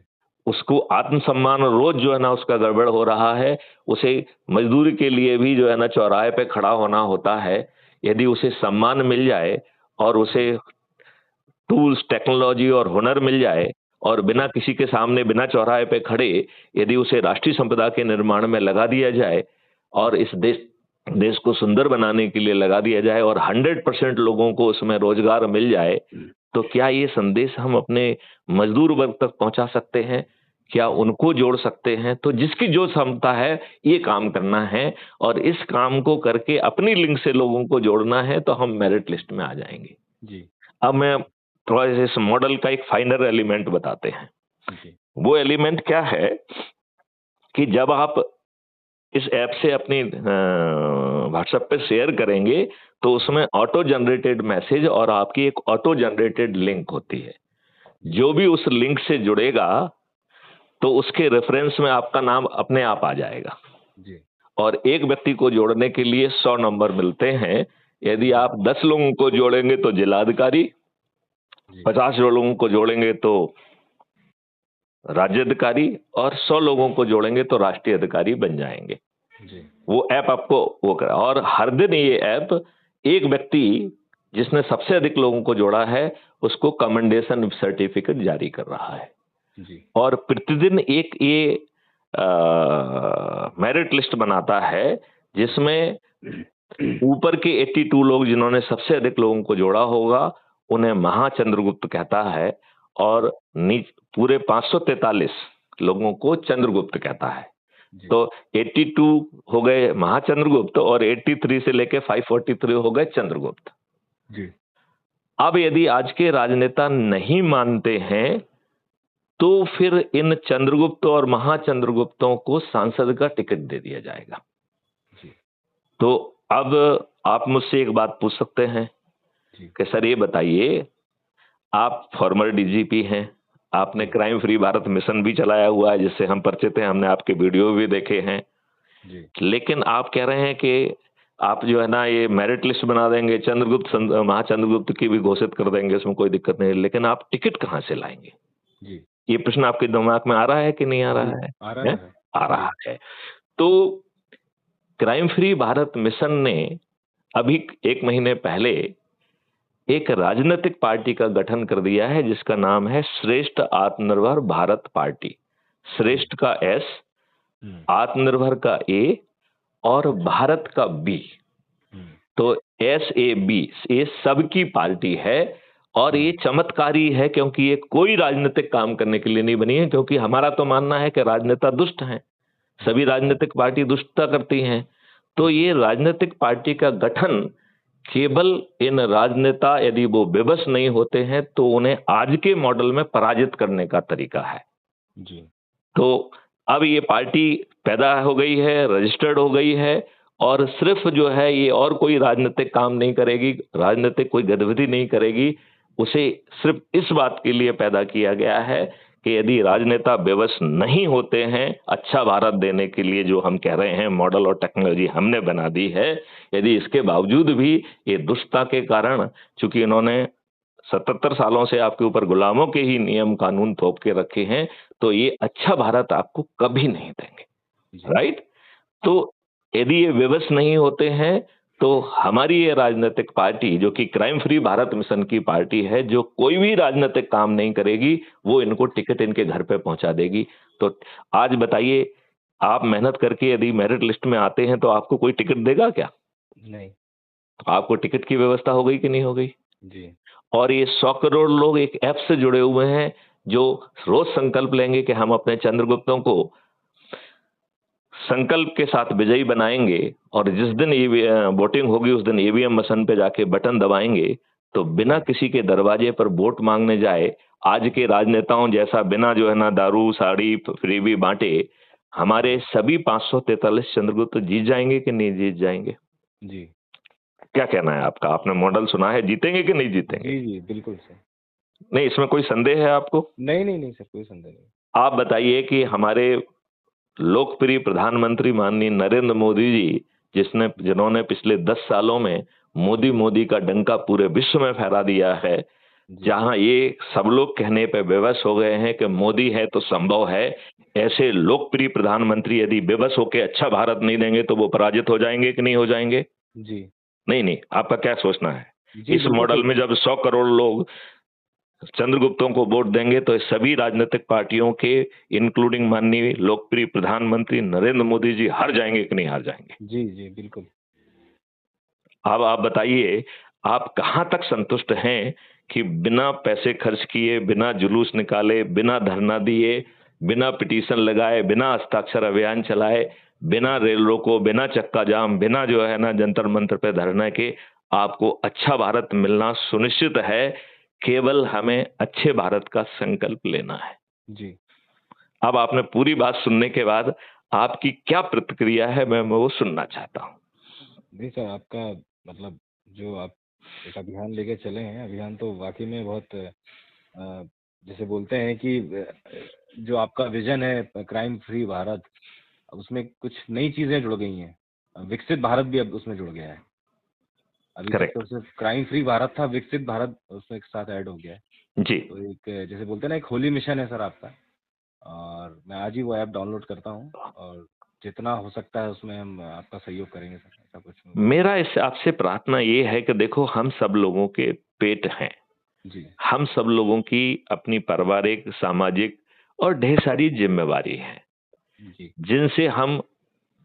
उसको आत्मसम्मान रोज जो है ना उसका गड़बड़ हो रहा है। उसे मजदूरी के लिए भी जो है ना चौराहे पे खड़ा होना होता है। यदि उसे सम्मान मिल जाए और उसे टूल्स, टेक्नोलॉजी और हुनर मिल जाए और बिना किसी के सामने, बिना चौराहे पे खड़े यदि उसे राष्ट्रीय संपदा के निर्माण में लगा दिया जाए और इस देश को सुंदर बनाने के लिए लगा दिया जाए और 100% लोगों को उसमें रोजगार मिल जाए, तो क्या ये संदेश हम अपने मजदूर वर्ग तक पहुंचा सकते हैं? क्या उनको जोड़ सकते हैं? तो जिसकी जो क्षमता है ये काम करना है और इस काम को करके अपनी लिंक से लोगों को जोड़ना है, तो हम मेरिट लिस्ट में आ जाएंगे। जी। अब मैं थोड़ा इस मॉडल का एक फाइनल एलिमेंट बताते हैं। जी। वो एलिमेंट क्या है कि जब आप इस ऐप से अपनी व्हाट्सएप पे शेयर करेंगे तो उसमें ऑटो जनरेटेड मैसेज और आपकी एक ऑटो जनरेटेड लिंक होती है। जो भी उस लिंक से जुड़ेगा तो उसके रेफरेंस में आपका नाम अपने आप आ जाएगा। जी। और एक व्यक्ति को जोड़ने के लिए 100 नंबर मिलते हैं। यदि आप 10 लोगों को जोड़ेंगे तो जिलाधिकारी, 50 लोगों को जोड़ेंगे तो राज्य अधिकारी और 100 लोगों को जोड़ेंगे तो राष्ट्रीय अधिकारी बन जाएंगे। जी। वो ऐप आपको वो कर, और हर दिन ये ऐप एक व्यक्ति जिसने सबसे अधिक लोगों को जोड़ा है उसको कमेंडेशन सर्टिफिकेट जारी कर रहा है। जी। और प्रतिदिन एक ये मेरिट लिस्ट बनाता है जिसमें ऊपर के 82 लोग जिन्होंने सबसे अधिक लोगों को जोड़ा होगा उन्हें महाचंद्रगुप्त कहता है और पूरे 543 लोगों को चंद्रगुप्त कहता है। तो 82 हो गए महाचंद्रगुप्त और 83 से लेके 543 हो गए चंद्रगुप्त। जी। अब यदि आज के राजनेता नहीं मानते हैं तो फिर इन चंद्रगुप्त और महाचंद्रगुप्तों को सांसद का टिकट दे दिया जाएगा। जी। तो अब आप मुझसे एक बात पूछ सकते हैं कि सर ये बताइए, आप फॉर्मर डीजीपी हैं, आपने क्राइम फ्री भारत मिशन भी चलाया हुआ है जिससे हम परिचित हैं, हमने आपके वीडियो भी देखे हैं जी। लेकिन आप कह रहे हैं कि आप जो है ना ये मेरिट लिस्ट बना देंगे, चंद्रगुप्त महाचंद्रगुप्त की भी घोषित कर देंगे, इसमें कोई दिक्कत नहीं, लेकिन आप टिकट कहां से लाएंगे? जी। ये प्रश्न आपके दिमाग में आ रहा है कि नहीं आ रहा है? आ रहा है। आ रहा है। तो क्राइम फ्री भारत मिशन ने अभी 1 महीने पहले एक राजनीतिक पार्टी का गठन कर दिया है जिसका नाम है श्रेष्ठ आत्मनिर्भर भारत पार्टी। श्रेष्ठ का S, आत्मनिर्भर का A और भारत का B। तो SAB ये सबकी पार्टी है और ये चमत्कारी है क्योंकि ये कोई राजनीतिक काम करने के लिए नहीं बनी है, क्योंकि हमारा तो मानना है कि राजनेता दुष्ट हैं, सभी राजनीतिक पार्टी दुष्टता करती हैं। तो ये राजनीतिक पार्टी का गठन केवल इन राजनेता यदि वो विवश नहीं होते हैं तो उन्हें आज के मॉडल में पराजित करने का तरीका है। जी। तो अब ये पार्टी पैदा हो गई है, रजिस्टर्ड हो गई है और सिर्फ जो है ये और कोई राजनीतिक काम नहीं करेगी, राजनीतिक कोई गतिविधि नहीं करेगी। उसे सिर्फ इस बात के लिए पैदा किया गया है कि यदि राजनेता विवश नहीं होते हैं अच्छा भारत देने के लिए, जो हम कह रहे हैं मॉडल और टेक्नोलॉजी हमने बना दी है, यदि इसके बावजूद भी ये दुष्टता के कारण, चूंकि इन्होंने 77 सालों से आपके ऊपर गुलामों के ही नियम कानून थोप के रखे हैं, तो ये अच्छा भारत आपको कभी नहीं देंगे। राइट? तो यदि ये विवश नहीं होते हैं तो हमारी ये राजनीतिक पार्टी जो कि क्राइम फ्री भारत मिशन की पार्टी है, जो कोई भी राजनीतिक काम नहीं करेगी, वो इनको टिकट इनके घर पे पहुंचा देगी। तो आज बताइए, आप मेहनत करके यदि मेरिट लिस्ट में आते हैं तो आपको कोई टिकट देगा क्या? नहीं। तो आपको टिकट की व्यवस्था हो गई कि नहीं हो गई? जी। और ये 100 करोड़ लोग एक ऐप से जुड़े हुए हैं जो रोज संकल्प लेंगे कि हम अपने चंद्रगुप्तों को संकल्प के साथ विजयी बनाएंगे और जिस दिन वोटिंग होगी उस दिन ईवीएम मशीन पे जाके बटन दबाएंगे, तो बिना किसी के दरवाजे पर वोट मांगने जाए, आज के राजनेताओं जैसा बिना जो है ना दारू साड़ी फ्रीबी बांटे, हमारे सभी 543 चंद्रगुप्त जीत जाएंगे कि नहीं जीत जाएंगे? जी क्या कहना है आपका? आपने मॉडल सुना है, जीतेंगे कि नहीं जीतेंगे? जी जी बिल्कुल सर। नहीं, इसमें कोई संदेह है आपको? नहीं नहीं नहीं सर, कोई संदेह नहीं। आप बताइए कि हमारे लोकप्रिय प्रधानमंत्री माननीय नरेंद्र मोदी जी, जिन्होंने पिछले 10 सालों में मोदी मोदी का डंका पूरे विश्व में फहरा दिया है, जी जहां ये सब लोग कहने पे बेबस हो गए हैं कि मोदी है तो संभव है, ऐसे लोकप्रिय प्रधानमंत्री यदि बेबस होकर अच्छा भारत नहीं देंगे तो वो पराजित हो जाएंगे कि नहीं हो जाएंगे? जी नहीं नहीं, आपका क्या सोचना है? जी इस बिल्कुल मॉडल सही। में जब 100 करोड़ लोग चंद्रगुप्तों को वोट देंगे तो सभी राजनीतिक पार्टियों के, इंक्लूडिंग माननीय लोकप्रिय प्रधानमंत्री नरेंद्र मोदी जी, हार जाएंगे कि नहीं हार जाएंगे? जी जी बिल्कुल। अब आप बताइए, आप कहां तक संतुष्ट हैं कि बिना पैसे खर्च किए, बिना जुलूस निकाले, बिना धरना दिए, बिना पिटीशन लगाए, बिना हस्ताक्षर अभियान चलाए, बिना रेल रोको, बिना चक्का जाम, बिना जो है ना जंतर मंतर पे धरना के आपको अच्छा भारत मिलना सुनिश्चित है? केवल हमें अच्छे भारत का संकल्प लेना है। जी अब आपने पूरी बात सुनने के बाद आपकी क्या प्रतिक्रिया है, मैं वो सुनना चाहता हूं। नहीं सर, आपका मतलब जो आप एक अभियान लेके चले हैं, अभियान तो वाकई में बहुत जैसे बोलते हैं कि जो आपका विजन है क्राइम फ्री भारत, उसमें कुछ नई चीजें जुड़ गई हैं। विकसित भारत भी अब उसमें जुड़ गया है। अभी तक तो करेक्ट। सिर्फ क्राइम फ्री भारत था, विकसित भारत उसमें एक साथ ऐड हो गया है। जी। तो एक जैसे बोलते हैं ना, एक होली मिशन है सर आपका। और मैं आज ही वो ऐप डाउनलोड करता हूँ, और जितना हो सकता है उसमें हम आपका सहयोग करेंगे सर, ऐसा कुछ नहीं। मेरा इस आपसे प्रार्थना ये है कि देखो, हम सब लोगों के पेट हैं, जी हम सब लोगों की अपनी पारिवारिक, सामाजिक और ढेर सारी जिम्मेवारी है जी जिनसे हम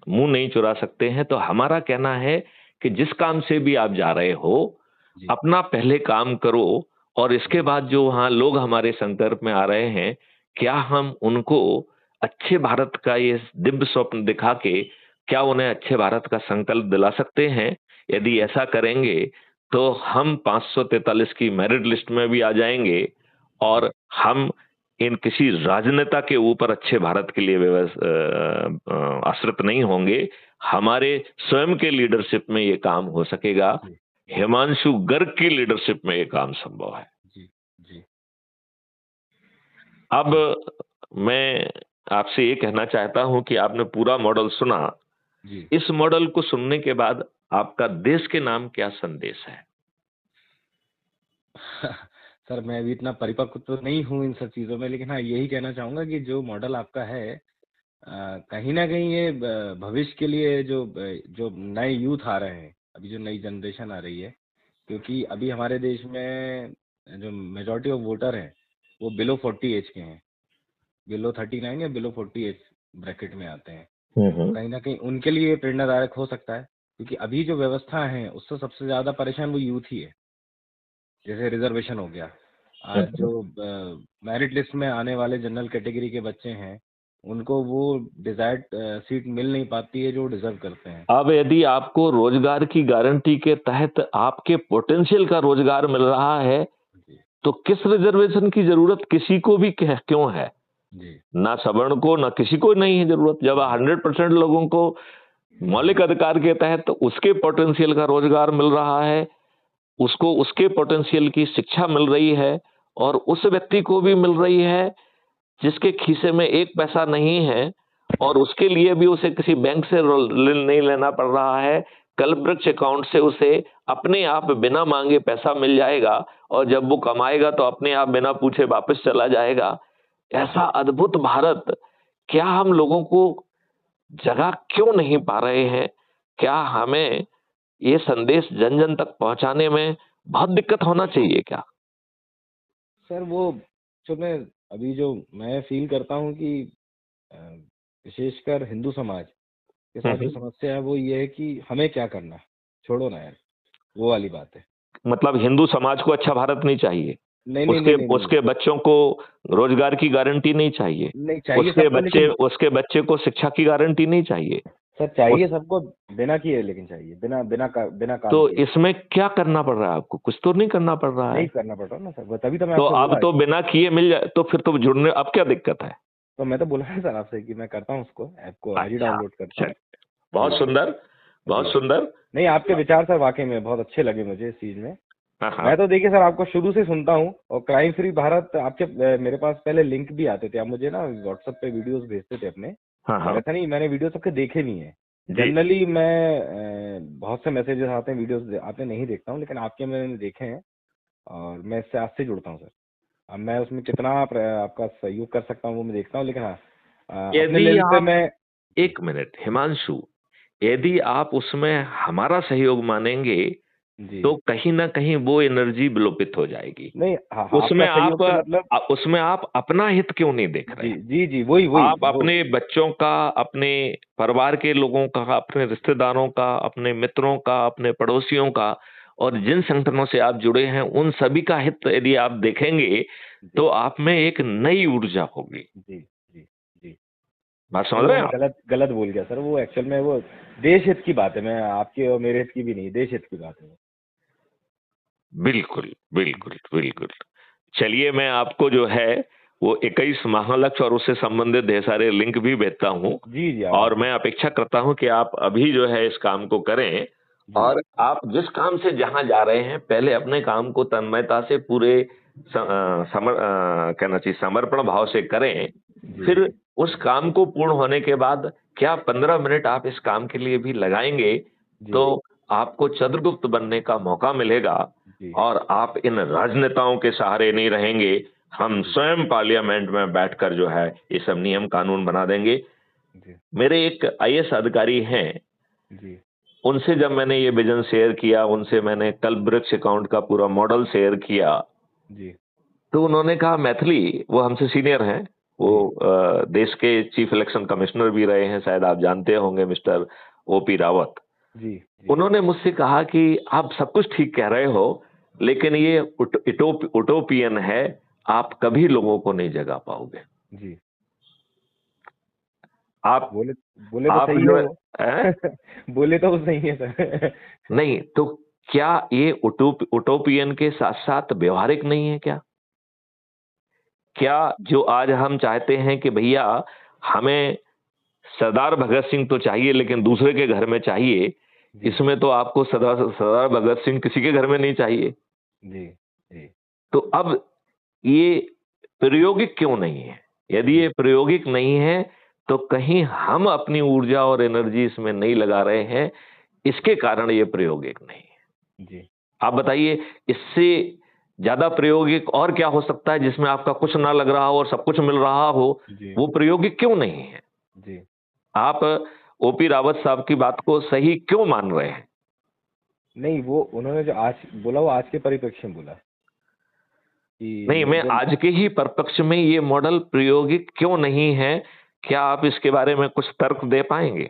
मुंह नहीं चुरा सकते हैं। तो हमारा कहना है कि जिस काम से भी आप जा रहे हो, जी अपना पहले काम करो, और इसके जी बाद जो वहां लोग हमारे संपर्क में आ रहे हैं, क्या हम उनको अच्छे भारत का ये दिव्य स्वप्न दिखा के क्या उन्हें अच्छे भारत का संकल्प दिला सकते हैं? यदि ऐसा करेंगे तो हम 543 की मेरिट लिस्ट में भी आ जाएंगे, जी और हम इन किसी राजनेता के ऊपर अच्छे भारत के लिए आश्रित नहीं होंगे। हमारे स्वयं के लीडरशिप में ये काम हो सकेगा। जी जी हिमांशु गर्ग की लीडरशिप में ये काम संभव है। जी जी अब जी मैं आपसे ये कहना चाहता हूं कि आपने पूरा मॉडल सुना। जी इस मॉडल को सुनने के बाद आपका देश के नाम क्या संदेश है? सर, मैं अभी इतना परिपक्व तो नहीं हूँ इन सब चीज़ों में, लेकिन हाँ यही कहना चाहूँगा कि जो मॉडल आपका है, कहीं ना कहीं ये भविष्य के लिए जो नए यूथ आ रहे हैं, अभी जो नई जनरेशन आ रही है, क्योंकि अभी हमारे देश में जो मेजोरिटी ऑफ वोटर हैं वो बिलो 40 एज के हैं, बिलो 39 या बिलो 40 एज ब्रैकेट में आते हैं। तो हम्म। कहीं ना कहीं उनके लिए प्रेरणादायक हो सकता है, क्योंकि अभी जो व्यवस्था है उससे सबसे ज़्यादा परेशान वो यूथ ही है। जैसे रिजर्वेशन हो गया, आज हम्म। जो मेरिट लिस्ट में आने वाले जनरल कैटेगरी के बच्चे हैं, उनको वो डिजायर्ड सीट मिल नहीं पाती है जो डिजर्व करते हैं। अब यदि आपको रोजगार की गारंटी के तहत आपके पोटेंशियल का रोजगार मिल रहा है, जी तो किस रिजर्वेशन की जरूरत किसी को भी क्यों है? जी ना सवर्ण को, ना किसी को नहीं है जरूरत। जब जी 100% लोगों को मौलिक अधिकार के तहत उसके पोटेंशियल का रोजगार मिल रहा है, उसको उसके पोटेंशियल की शिक्षा मिल रही है, और उस व्यक्ति को भी मिल रही है जिसके खीसे में एक पैसा नहीं है, और उसके लिए भी उसे किसी बैंक से ऋण नहीं लेना पड़ रहा है। कल्पवृक्ष अकाउंट से उसे अपने आप बिना मांगे पैसा मिल जाएगा, और जब वो कमाएगा तो अपने आप बिना पूछे वापस चला जाएगा। ऐसा अद्भुत भारत क्या हम लोगों को जगह क्यों नहीं पा रहे हैं? क्या हमें ये संदेश जन जन तक पहुंचाने में बहुत दिक्कत होना चाहिए क्या? सर, वो जो मैं फील करता हूँ कि अ, विशेषकर हिंदू समाज के साथ जो हम्म। समस्या है वो ये है कि हमें क्या करना है, छोड़ो ना यार, वो वाली बात है। मतलब हिंदू समाज को अच्छा भारत नहीं चाहिए, नहीं नहीं नहीं उसके नहीं नहीं उसके बच्चों को रोजगार की गारंटी नहीं चाहिए, नहीं, चाहिए सबको, लेकिन उसके बच्चे को शिक्षा की गारंटी नहीं चाहिए। सर उस चाहिए सबको, बिना किए, लेकिन चाहिए बिना तो काम किए। इसमें क्या करना पड़ रहा है आपको? कुछ तो नहीं करना पड़ रहा नहीं है। करना पड़ रहा ना सर, तभी तो मैं तो आपसे अब बोला है। तो बिना किए मिल जाए तो फिर तो जुड़ने, अब क्या दिक्कत है? तो मैं तो बोला है सर आपसे कि मैं करता हूँ उसको, ऐप को आज ही अच्छा, डाउनलोड करता हूँ। चलिए, बहुत जी सुंदर, बहुत जी। सुंदर। नहीं, आपके विचार सर वाकई में बहुत अच्छे लगे मुझे इस चीज में। हाँ मैं हाँ तो देखिए सर आपको शुरू से सुनता हूँ, और क्राइम फ्री भारत आपके मेरे पास पहले लिंक भी आते थे, आप मुझे ना व्हाट्सएप पे वीडियोस भेजते थे अपने, हाँ और हाँ। ऐसा नहीं मैंने वीडियो सबके देखे नहीं है। जी जनरली मैं बहुत से मैसेजेस आते हैं, वीडियोस आते नहीं देखता हूँ, लेकिन आपके मैंने देखे हैं, और मैं इससे आज से जुड़ता हूँ सर। अब मैं उसमें कितना आपका सहयोग कर सकता हूँ वो मैं देखता हूँ, लेकिन हाँ अपने यदि लेवल पे आप, मैं। जी एक मिनट हिमांशु, यदि आप उसमें हमारा सहयोग मानेंगे जी। तो कहीं ना कहीं वो एनर्जी विलोपित हो जाएगी। नहीं, हाँ हाँ, आपका उसमें सहयोग से मतलब। उसमें आप अपना हित क्यों नहीं देख रहे जी हैं? जी जी, वही वही आप वो। अपने बच्चों का, अपने परिवार के लोगों का, अपने रिश्तेदारों का, अपने मित्रों का, अपने पड़ोसियों का, और जिन संगठनों से आप जुड़े हैं उन सभी का हित यदि आप देखेंगे जी तो आप में एक नई ऊर्जा होगी। जी जी जी। बात नहीं, समझ वो रहे हैं मैं आप? गलत गलत बोल गया सर, वो एक्चुअल में वो देश हित की बात है, मैं आपके और मेरे हित की भी नहीं, देश हित की बात है वो। बिल्कुल बिल्कुल बिल्कुल। चलिए, मैं आपको जो है वो 21 महालक्ष्य और उससे संबंधित ढेर सारे लिंक भी भेजता हूं, जी जी, आप और भेजिए। मैं अपेक्षा करता हूं कि आप अभी जो है इस काम को करें। जी और आप जिस काम से जहां जा रहे हैं पहले अपने काम को तन्मयता से पूरे कहना चाहिए समर्पण भाव से करें। जी फिर जी उस काम को पूर्ण होने के बाद क्या 15 मिनट आप इस काम के लिए भी लगाएंगे तो जी आपको चंद्रगुप्त बनने का मौका मिलेगा। जी और आप इन राजनेताओं के सहारे नहीं रहेंगे। हम जी स्वयं पार्लियामेंट में बैठकर जो है ये सब नियम कानून बना देंगे। जी मेरे एक आईएएस अधिकारी हैं, जी उनसे जब मैंने ये विजन शेयर किया, उनसे मैंने कल्प वृक्ष अकाउंट का पूरा मॉडल शेयर किया, जी तो उन्होंने कहा मैथिली, वो हमसे सीनियर हैं, वो जी देश के चीफ इलेक्शन कमिश्नर भी रहे हैं, शायद आप जानते होंगे, मिस्टर ओपी रावत। जी जी उन्होंने मुझसे कहा कि आप सब कुछ ठीक कह रहे हो, लेकिन ये उटोपियन है, आप कभी लोगों को नहीं जगा पाओगे। जी। आप बोले बोले तो आप सही है जो वो। है, बोले तो वो सही है सर। नहीं तो क्या ये उटोपियन के साथ साथ व्यवहारिक नहीं है क्या? क्या जो आज हम चाहते हैं कि भैया हमें सरदार भगत सिंह तो चाहिए लेकिन दूसरे के घर में चाहिए, जी इसमें तो आपको सरदार सरदार भगत सिंह किसी के घर में नहीं चाहिए। जी जी तो अब ये प्रायोगिक क्यों नहीं है? यदि ये जी प्रायोगिक नहीं है तो कहीं हम अपनी ऊर्जा और एनर्जी इसमें नहीं लगा रहे हैं, इसके कारण ये प्रायोगिक नहीं है। जी आप बताइए, इससे ज्यादा प्रायोगिक और क्या हो सकता है जिसमें आपका कुछ ना लग रहा हो और सब कुछ मिल रहा हो? जी वो प्रायोगिक क्यों नहीं है? जी। आप ओपी रावत साहब की बात को सही क्यों मान रहे हैं? नहीं, वो उन्होंने जो आज बोला वो आज के परिप्रेक्ष्य में बोला नहीं, कि मैं जब। आज के ही परिप्रेक्ष्य में ये मॉडल प्रायोगिक क्यों नहीं है, क्या आप इसके बारे में कुछ तर्क दे पाएंगे?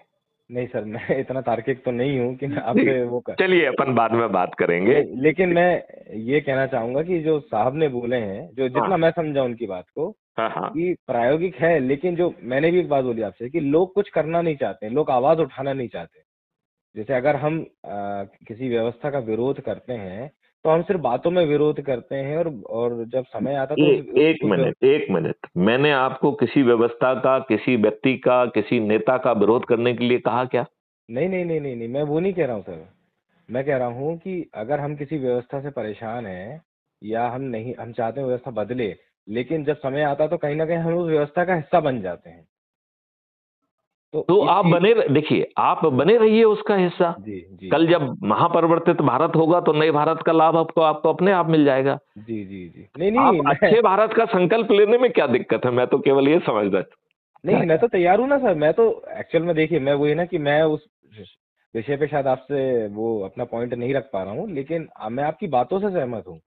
नहीं सर, मैं इतना तार्किक तो नहीं हूँ कि मैं नहीं, आपसे वो कर। चलिए अपन बाद में बात करेंगे। नहीं, लेकिन मैं ये कहना चाहूंगा कि जो साहब ने बोले हैं, जो हाँ जितना मैं समझा उनकी बात को, हाँ हाँ। कि प्रायोगिक है, लेकिन जो मैंने भी एक बात बोली आपसे कि लोग कुछ करना नहीं चाहते, लोग आवाज उठाना नहीं चाहते। जैसे अगर हम किसी व्यवस्था का विरोध करते हैं, तो हम सिर्फ बातों में विरोध करते हैं, और जब समय आता तो एक मिनट, एक मिनट, मैंने आपको किसी व्यवस्था का, किसी व्यक्ति का, किसी नेता का विरोध करने के लिए कहा क्या? नहीं नहीं नहीं नहीं नहीं, मैं वो नहीं कह रहा हूँ सर। मैं कह रहा हूँ कि अगर हम किसी व्यवस्था से परेशान हैं, या हम नहीं, हम चाहते हैं व्यवस्था बदले, लेकिन जब समय आता है तो कहीं ना कहीं हम उस व्यवस्था का हिस्सा बन जाते हैं। तो तो इस आप चीज। देखिए, आप बने रहिए उसका हिस्सा। जी जी कल जब महापरिवर्तित भारत होगा तो नए भारत का लाभ आपको आपको अपने आप मिल जाएगा। जी जी जी। नहीं आप नहीं, मैं अच्छे भारत का संकल्प लेने में क्या दिक्कत है? मैं तो केवल ये समझता। नहीं, मैं तो तैयार हूँ ना सर। मैं तो एक्चुअल में देखिए, मैं वही ना कि मैं उस विषय पे शायद आपसे वो अपना पॉइंट नहीं रख पा रहा हूँ, लेकिन मैं आपकी बातों से सहमत हूँ।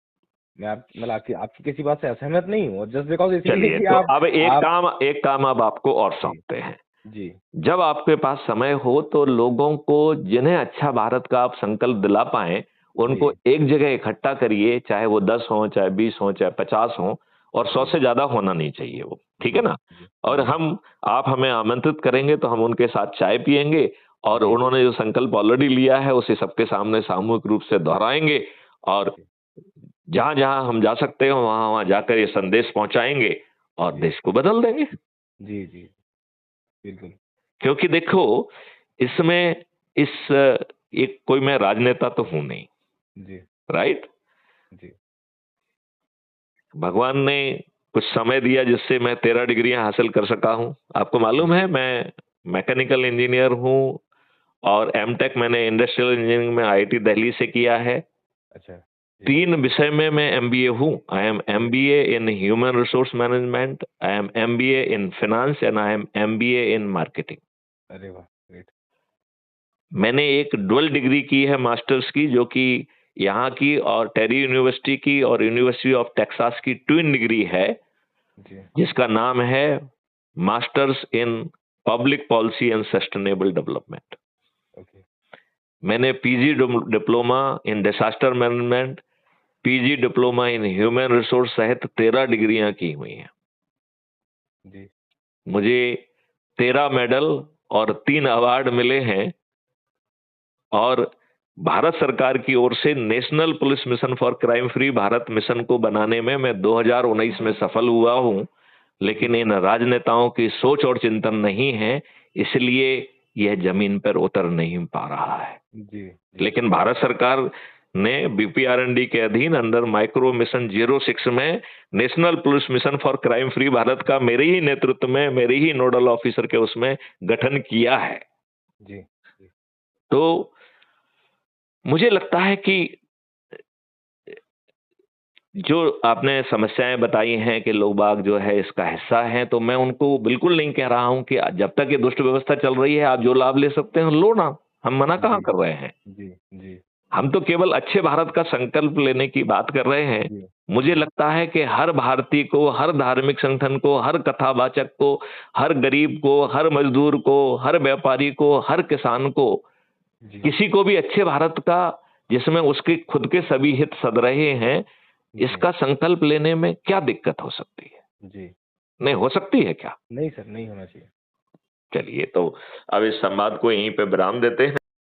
मैं आप मतलब आपकी आपकी किसी बात से असहमत नहीं हूँ, और जस्ट बिकॉज इसीलिए चलिए, कि तो अब आप। एक काम अब आपको और जी सौंपते हैं। जी जब आपके पास समय हो तो लोगों को, जिन्हें अच्छा भारत का आप संकल्प दिला पाए, जी उनको एक जगह इकट्ठा करिए, चाहे वो 10 हो, चाहे 20 हो, चाहे 50 हो, और 100 जी से ज्यादा होना नहीं चाहिए वो, ठीक जी है ना? जी और जी आप हमें आमंत्रित करेंगे तो हम उनके साथ चाय पिएंगे, और जी उन्होंने जो संकल्प ऑलरेडी लिया है उसे सबके सामने सामूहिक रूप से दोहराएंगे, और जी जहां जहां हम जा सकते हो वहां वहां जाकर ये संदेश पहुंचाएंगे और जी देश को बदल देंगे। जी, जी, बिल्कुल। क्योंकि देखो, इसमें इस एक कोई मैं राजनेता तो हूं नहीं, जी, राइट? जी, भगवान ने कुछ समय दिया जिससे मैं 13 डिग्रियां हासिल कर सका हूं। आपको मालूम जी, है, मैं मैकेनिकल इंजीनियर हूं और एमटेक मैंने इंडस्ट्रियल इंजीनियरिंग में आईआईटी दिल्ली से किया है। अच्छा, जी, 3 विषय में मैं एमबीए हूं। आई एम अरे वाह! MBA in human resource management, I am MBA in finance and I am MBA in marketing. अरे वाह! ग्रेट। मैंने एक डुअल डिग्री की है मास्टर्स की, जो कि यहाँ की और टेरी यूनिवर्सिटी की और यूनिवर्सिटी ऑफ टेक्सास की ट्विन डिग्री है, जी, जिसका नाम है masters in public policy and sustainable development. Okay, मैंने PG diploma in disaster management, PG diploma in human resource सहित 13 डिग्रियां की हुई हैं। जी, मुझे 13 मेडल और 3 अवार्ड मिले हैं, और भारत सरकार की ओर से national police mission for crime free Bharat mission को बनाने में मैं 2019 में सफल हुआ हूं। लेकिन जी, इन राजनेताओं की सोच और चिंतन नहीं है, इसलिए यह जमीन पर उतर नहीं पा रहा है। जी, जी, लेकिन भारत सरकार ने बीपीआरएनडी के अधीन अंडर माइक्रो मिशन 06 में national police mission for crime free Bharat का मेरे ही नेतृत्व में, मेरे ही नोडल ऑफिसर के उसमें गठन किया है। जी, जी, तो मुझे लगता है कि जो आपने समस्याएं बताई हैं कि लोग बाग जो है इसका हिस्सा हैं, तो मैं उनको बिल्कुल नहीं कह रहा हूं कि जब तक ये दुष्ट व्यवस्था चल रही है आप जो लाभ ले सकते हैं लो ना, हम मना कहां जी, कर रहे हैं। जी, जी, हम तो केवल अच्छे भारत का संकल्प लेने की बात कर रहे हैं। जी, मुझे जी, लगता है कि हर भारतीय को, हर धार्मिक संगठन को, हर कथावाचक को, हर गरीब को, हर मजदूर को, हर व्यापारी को, हर किसान को, जी, किसी को भी अच्छे भारत का, जिसमें उसके खुद के सभी हित सध रहे हैं, जी, इसका संकल्प लेने में क्या दिक्कत हो सकती है? जी। नहीं हो सकती है क्या? नहीं सर, नहीं होना चाहिए। चलिए, तो अब इस संवाद को यहीं पे विराम देते हैं।